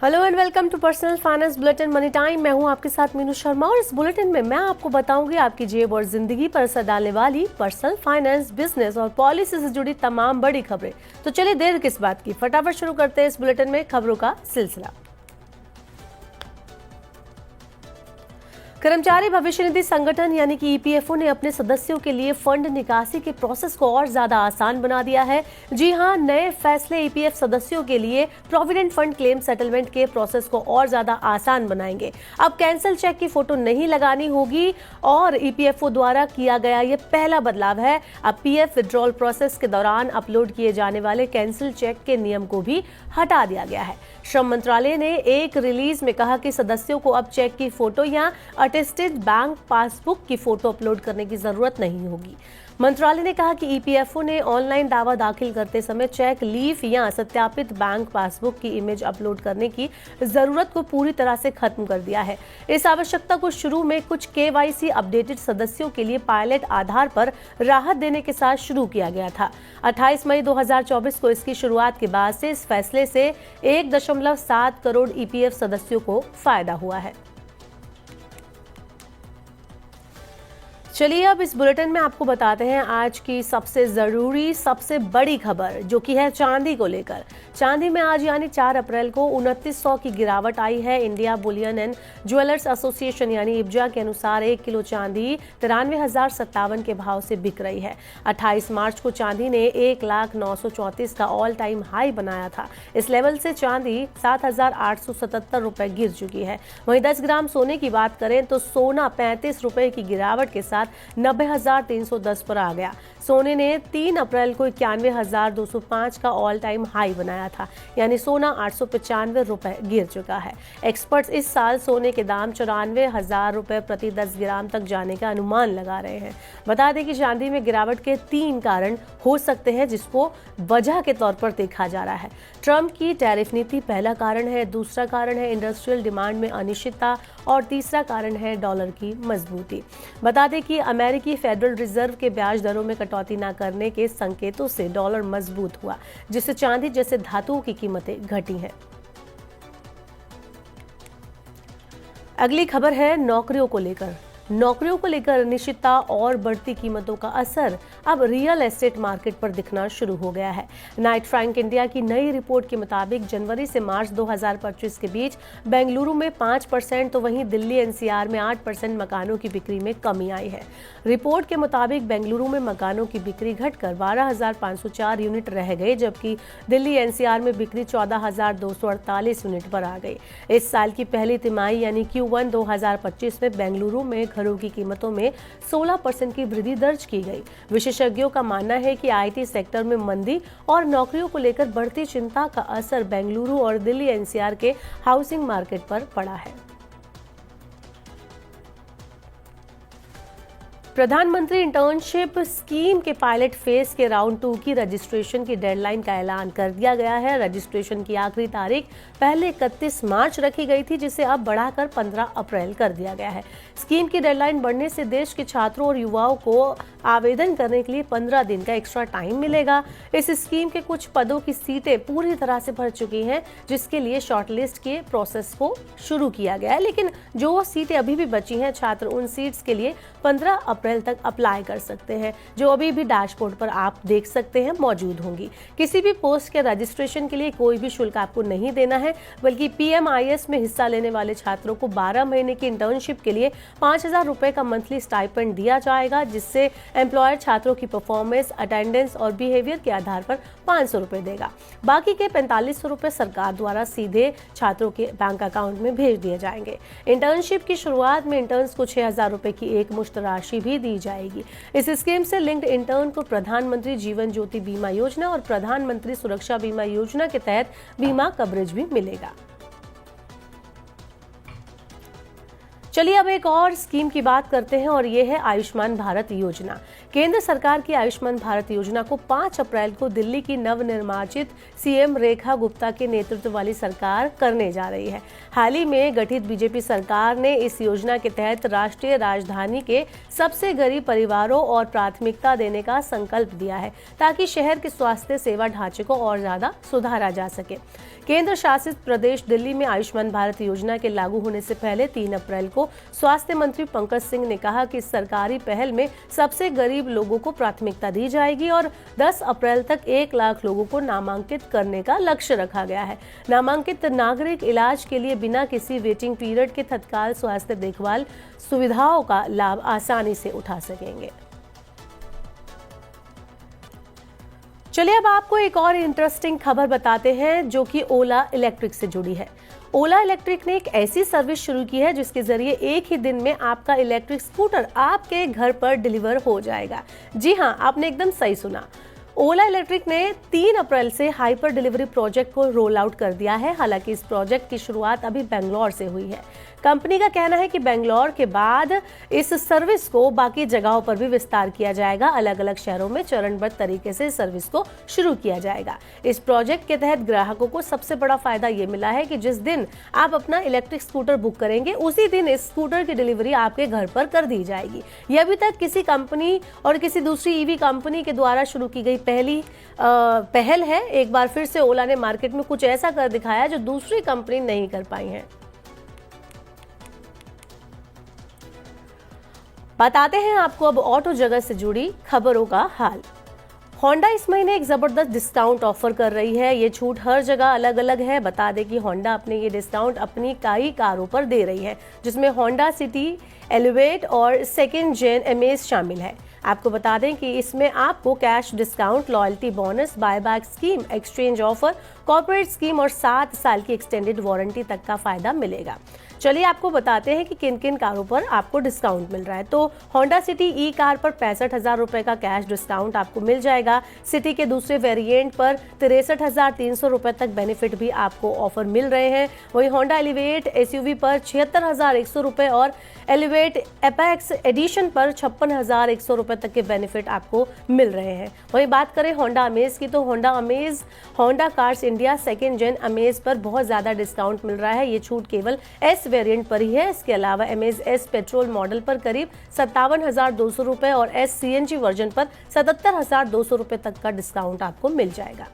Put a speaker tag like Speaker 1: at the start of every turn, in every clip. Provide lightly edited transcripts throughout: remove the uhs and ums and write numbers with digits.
Speaker 1: Hello and welcome to personal finance bulletin money time. मैं हूं आपके साथ मीनू शर्मा और इस बुलेटिन में मैं आपको बताऊंगी आपकी जेब और जिंदगी पर असर डालने वाली पर्सनल फाइनेंस, बिजनेस और पॉलिसी से जुड़ी तमाम बड़ी खबरें। तो चलिए देर किस बात की, फटाफट शुरू करते हैं इस बुलेटिन में खबरों का सिलसिला। कर्मचारी भविष्य निधि संगठन यानी कि ईपीएफओ ने अपने सदस्यों के लिए फंड निकासी के प्रोसेस को और ज्यादा आसान बना दिया है। जी हां, नए फैसले ईपीएफ सदस्यों के लिए प्रोविडेंट फंड क्लेम सेटलमेंट के प्रोसेस को और ज्यादा आसान बनाएंगे। अब कैंसिल चेक की फोटो नहीं लगानी होगी और ईपीएफओ द्वारा किया गया ये पहला बदलाव है। अब पीएफ विड्रॉल प्रोसेस के दौरान अपलोड किए जाने वाले कैंसिल चेक के नियम को भी हटा दिया गया है। श्रम मंत्रालय ने एक रिलीज में कहा कि सदस्यों को अब चेक की फोटो या अटेस्टेड बैंक पासबुक की फोटो अपलोड करने की जरूरत नहीं होगी। मंत्रालय ने कहा कि ईपीएफओ ने ऑनलाइन दावा दाखिल करते समय चेक लीफ या सत्यापित बैंक पासबुक की इमेज अपलोड करने की जरूरत को पूरी तरह से खत्म कर दिया है। इस आवश्यकता को शुरू में कुछ केवाईसी अपडेटेड सदस्यों के लिए पायलट आधार पर राहत देने के साथ शुरू किया गया था। 28 मई 2024 को इसकी शुरुआत के बाद से इस फैसले से 1.7 करोड़ ईपीएफ सदस्यों को फायदा हुआ है। चलिए अब इस बुलेटिन में आपको बताते हैं आज की सबसे जरूरी, सबसे बड़ी खबर, जो कि है चांदी को लेकर। चांदी में आज यानी 4 अप्रैल को 2900 की गिरावट आई है। India Boolean and jewellers association यानी इब्जा के अनुसार 1 किलो चांदी 93,057 के भाव से बिक रही है। 28 मार्च को चांदी ने 1,0934 का ऑल टाइम हाई बनाया था। इस लेवल से चांदी 7,877 रुपए गिर चुकी है। वहीं 10 ग्राम सोने की बात करें तो सोना 35 रुपए की गिरावट के साथ 90,310 पर आ गया। सोने ने 3 अप्रैल को 91,205 का ऑल टाइम हाई बनाया था, यानी सोना 895 रुपए गिर चुका है। एक्सपर्ट्स इस साल सोने के दाम 94,000 रुपए प्रति 10 ग्राम तक जाने का अनुमान लगा रहे हैं। बता दें कि चांदी में गिरावट के 3 कारण हो सकते हैं, जिसको वजह के तौर पर देखा जा रहा है। ट्रंप की टैरिफ नीति पहला कारण है, दूसरा कारण है इंडस्ट्रियल डिमांड में अनिश्चितता और तीसरा कारण है डॉलर की मजबूती। बता दें कि अमेरिकी फेडरल रिजर्व के ब्याज दरों में कटौती न करने के संकेतों से डॉलर मजबूत हुआ, जिससे चांदी जैसे धातुओं की कीमतें घटी हैं। अगली खबर है नौकरियों को लेकर। नौकरियों को लेकर अनिश्चितता और बढ़ती कीमतों का असर अब रियल एस्टेट मार्केट पर दिखना शुरू हो गया है। नाइट फ्रैंक इंडिया की नई रिपोर्ट के मुताबिक जनवरी से मार्च 2025 के बीच बेंगलुरु में 5% तो वहीं दिल्ली एनसीआर में 8% मकानों की बिक्री में कमी आई है। रिपोर्ट के मुताबिक बेंगलुरु में मकानों की बिक्री घटकर 12,504 यूनिट रह गई, जबकि दिल्ली एनसीआर में बिक्री 14,248 यूनिट पर आ गई। इस साल की पहली तिमाही यानी Q1 2025 में बेंगलुरु में घरों की कीमतों में 16% की वृद्धि दर्ज की गई। विशेषज्ञों का मानना है कि आईटी सेक्टर में मंदी और नौकरियों को लेकर बढ़ती चिंता का असर बेंगलुरु और दिल्ली एनसीआर के हाउसिंग मार्केट पर पड़ा है। प्रधानमंत्री इंटर्नशिप स्कीम के पायलट फेज के राउंड 2 की रजिस्ट्रेशन की डेडलाइन का ऐलान कर दिया गया है। रजिस्ट्रेशन की आखिरी तारीख पहले 31 मार्च रखी गई थी, जिसे अब बढ़ाकर 15 अप्रैल कर दिया गया है। स्कीम की डेडलाइन बढ़ने से देश के छात्रों और युवाओं को आवेदन करने के लिए 15 दिन का एक्स्ट्रा टाइम मिलेगा। इस स्कीम के कुछ पदों की सीटें पूरी तरह से भर चुकी हैं, जिसके लिए शॉर्टलिस्ट के प्रोसेस को शुरू किया गया है, लेकिन जो सीटें अभी भी बची हैं, छात्र उन सीट्स के लिए 15 अप्रैल तक अप्लाई कर सकते हैं, जो अभी भी डैशबोर्ड पर आप देख सकते हैं मौजूद होंगी। किसी भी पोस्ट के रजिस्ट्रेशन के लिए कोई भी शुल्क आपको नहीं देना है, बल्कि पीएमआईएस में हिस्सा लेने वाले छात्रों को 12 महीने की इंटर्नशिप के लिए 5,000 रुपए का मंथली स्टाइपेंड दिया जाएगा, जिससे एम्प्लॉयर छात्रों की परफॉर्मेंस, अटेंडेंस और बिहेवियर के आधार पर 500 रुपए देगा। बाकी के 4500 रुपए सरकार द्वारा सीधे छात्रों के बैंक अकाउंट में भेज दिए जाएंगे। इंटर्नशिप की शुरुआत में इंटर्न्स को 6,000 रुपए की एक मुश्त राशि भी दी जाएगी। इस स्कीम से लिंक्ड इंटर्न को प्रधानमंत्री जीवन ज्योति बीमा योजना और प्रधानमंत्री सुरक्षा बीमा योजना के तहत बीमा कवरेज भी मिलेगा। चलिए अब एक और स्कीम की बात करते हैं और ये है आयुष्मान भारत योजना। केंद्र सरकार की आयुष्मान भारत योजना को 5 अप्रैल को दिल्ली की नवनिर्वाचित सीएम रेखा गुप्ता के नेतृत्व वाली सरकार करने जा रही है। हाल ही में गठित बीजेपी सरकार ने इस योजना के तहत राष्ट्रीय राजधानी के सबसे गरीब परिवारों और प्राथमिकता देने का संकल्प दिया है, ताकि शहर के स्वास्थ्य सेवा ढांचे को और ज्यादा सुधारा जा सके। केंद्र शासित प्रदेश दिल्ली में आयुष्मान भारत योजना के लागू होने से पहले 3 अप्रैल को स्वास्थ्य मंत्री पंकज सिंह ने कहा कि सरकारी पहल में सबसे गरीब लोगों को प्राथमिकता दी जाएगी और 10 अप्रैल तक 1 लाख लोगों को नामांकित करने का लक्ष्य रखा गया है। नामांकित नागरिक इलाज के लिए बिना किसी वेटिंग पीरियड के तत्काल स्वास्थ्य देखभाल सुविधाओं का लाभ आसानी से उठा सकेंगे। चलिए अब आपको एक और इंटरेस्टिंग खबर बताते हैं जो कि ओला इलेक्ट्रिक से जुड़ी है। ओला इलेक्ट्रिक ने एक ऐसी सर्विस शुरू की है जिसके जरिए एक ही दिन में आपका इलेक्ट्रिक स्कूटर आपके घर पर डिलीवर हो जाएगा। जी हां, आपने एकदम सही सुना। ओला इलेक्ट्रिक ने 3 अप्रैल से हाइपर डिलीवरी प्रोजेक्ट को रोल आउट कर दिया है। हालांकि इस प्रोजेक्ट की शुरुआत अभी बेंगलोर से हुई है। कंपनी का कहना है कि बेंगलोर के बाद इस सर्विस को बाकी जगहों पर भी विस्तार किया जाएगा। अलग अलग शहरों में चरणबद्ध तरीके से सर्विस को शुरू किया जाएगा। इस प्रोजेक्ट के तहत ग्राहकों को सबसे बड़ा फायदा ये मिला है कि जिस दिन आप अपना इलेक्ट्रिक स्कूटर बुक करेंगे उसी दिन इस स्कूटर की डिलीवरी आपके घर पर कर दी जाएगी। ये अभी तक किसी कंपनी और किसी दूसरी ईवी कंपनी के द्वारा शुरू की गई पहल है। एक बार फिर से ओला ने मार्केट में कुछ ऐसा कर दिखाया जो दूसरी कंपनी नहीं कर पाई है। बताते हैं आपको अब ऑटो जगत से जुड़ी खबरों का हाल। होंडा इस महीने एक जबरदस्त डिस्काउंट ऑफर कर रही है। ये छूट हर जगह अलग अलग है। बता दें कि होंडा अपने ये डिस्काउंट अपनी कई कारों पर दे रही है, जिसमें होंडा सिटी, एलिवेट और सेकेंड जेन अमेज शामिल है। आपको बता दें कि इसमें आपको cash discount, loyalty bonus, buyback scheme, exchange offer, corporate scheme और 7 साल की एक्सटेंडेड वारंटी तक का फायदा मिलेगा। चलिए आपको बताते हैं कि किन किन कारों पर आपको डिस्काउंट मिल रहा है। तो होंडा सिटी ई कार पर 65,000 रुपए का कैश डिस्काउंट आपको मिल जाएगा। सिटी के दूसरे वेरिएंट पर 63,300 रुपए तक बेनिफिट भी आपको ऑफर मिल रहे हैं। वहीं होंडा एलिवेट एसयूवी पर 76,100 रुपए और एलिवेट एपेक्स एडिशन पर 56,100 रुपए तक के बेनिफिट आपको मिल रहे हैं। वहीं बात करें होंडा अमेज की, तो होंडा कार्स इंडिया सेकेंड जेन अमेज पर बहुत ज्यादा डिस्काउंट मिल रहा है। ये छूट केवल एस वेरिएंट पर ही है। इसके अलावा अमेज एस पेट्रोल मॉडल पर करीब 57,200 रुपए और एस सीएनजी वर्जन पर 77,200 रुपए तक का डिस्काउंट आपको मिल जाएगा।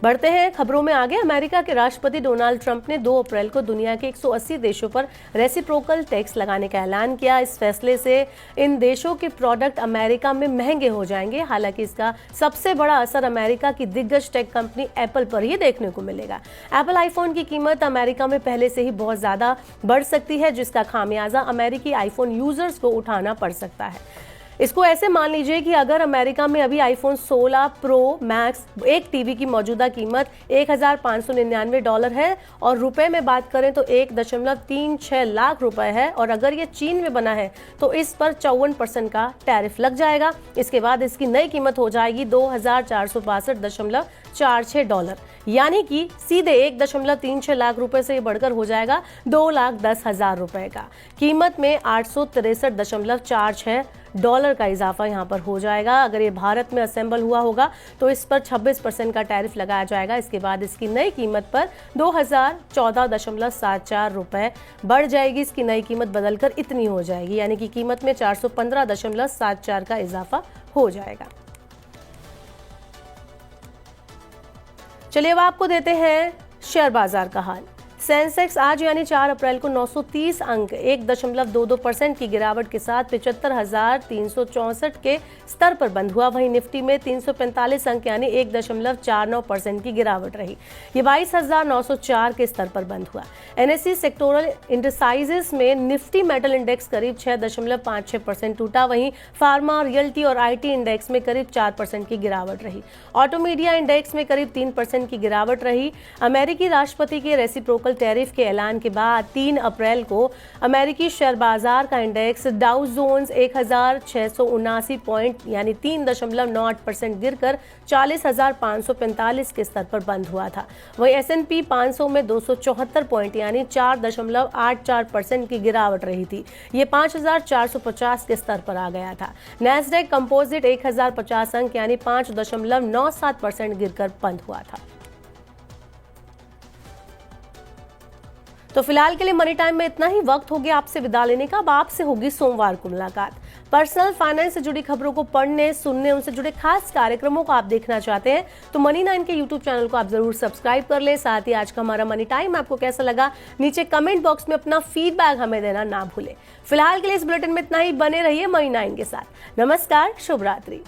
Speaker 1: बढ़ते हैं खबरों में आगे। अमेरिका के राष्ट्रपति डोनाल्ड ट्रंप ने 2 अप्रैल को दुनिया के 180 देशों पर रेसिप्रोकल टैक्स लगाने का ऐलान किया। इस फैसले से इन देशों के प्रोडक्ट अमेरिका में महंगे हो जाएंगे। हालांकि इसका सबसे बड़ा असर अमेरिका की दिग्गज टेक कंपनी एप्पल पर ही देखने को मिलेगा। एप्पल आईफोन की कीमत अमेरिका में पहले से ही बहुत ज्यादा बढ़ सकती है, जिसका खामियाजा अमेरिकी आईफोन यूजर्स को उठाना पड़ सकता है। इसको ऐसे मान लीजिए कि अगर अमेरिका में अभी आईफोन 16 प्रो मैक्स एक टीवी की मौजूदा कीमत $1,599 है और रुपए में बात करें तो 1.36 लाख रुपए है, और अगर ये चीन में बना है तो इस पर 54% का टैरिफ लग जाएगा। इसके बाद इसकी नई कीमत हो जाएगी $2,462.46, यानी कि सीधे 1.36 लाख रुपए से बढ़कर हो जाएगा $2,10,000 रुपए का। कीमत में $863.46 का इजाफा यहाँ पर हो जाएगा। अगर ये भारत में असेंबल हुआ होगा तो इस पर 26% का टैरिफ लगाया जाएगा। इसके बाद इसकी नई कीमत पर 2,014.74 रुपए बढ़ जाएगी। इसकी नई कीमत बदलकर इतनी हो जाएगी, यानी कि कीमत में 415.74 का इजाफा हो जाएगा। चलिए अब आपको देते हैं शेयर बाजार का हाल। सेंसेक्स आज यानी 4 अप्रैल को 930 अंक 1.22% की गिरावट के साथ 75,364 के स्तर पर बंद हुआ। वहीं निफ्टी में 345 अंक यानी 1.49% की गिरावट रही। ये 22,904 के स्तर पर बंद हुआ। एनएसई सेक्टोरल इंडिसाइजेस में निफ्टी मेटल इंडेक्स करीब 6.56% टूटा। वहीं फार्मा, रियल्टी और आईटी इंडेक्स में करीब 4% की गिरावट रही। ऑटो मीडिया इंडेक्स में करीब 3% की गिरावट रही। अमेरिकी राष्ट्रपति के रेसिप्रोकल टैरिफ के ऐलान के बाद 3 अप्रैल को अमेरिकी शेयर बाजार का इंडेक्स डाउ जोन्स 1,679 पॉइंट यानी 3.98% गिरकर 40,545 के स्तर पर बंद हुआ था। वहीं S&P 500 में 274 पॉइंट यानी 4.84% की गिरावट रही थी। ये 5,450 के स्तर पर आ गया था। नैस्डैक कंपोजिट 1,050 अंक यानी 5.97% गिरकर बंद हुआ था। तो फिलहाल के लिए मनी टाइम में इतना ही। वक्त हो गया आपसे विदा लेने का। अब आपसे होगी सोमवार को मुलाकात। पर्सनल फाइनेंस से जुड़ी खबरों को पढ़ने, सुनने, उनसे जुड़े खास कार्यक्रमों को आप देखना चाहते हैं तो मनी 9 के यूट्यूब चैनल को आप जरूर सब्सक्राइब कर ले। साथ ही आज का हमारा मनी टाइम आपको कैसा लगा नीचे कमेंट बॉक्स में अपना फीडबैक हमें देना ना भूले। फिलहाल के लिए इस बुलेटिन में इतना ही। बने रहिए मनी 9 के साथ। नमस्कार, शुभ रात्रि।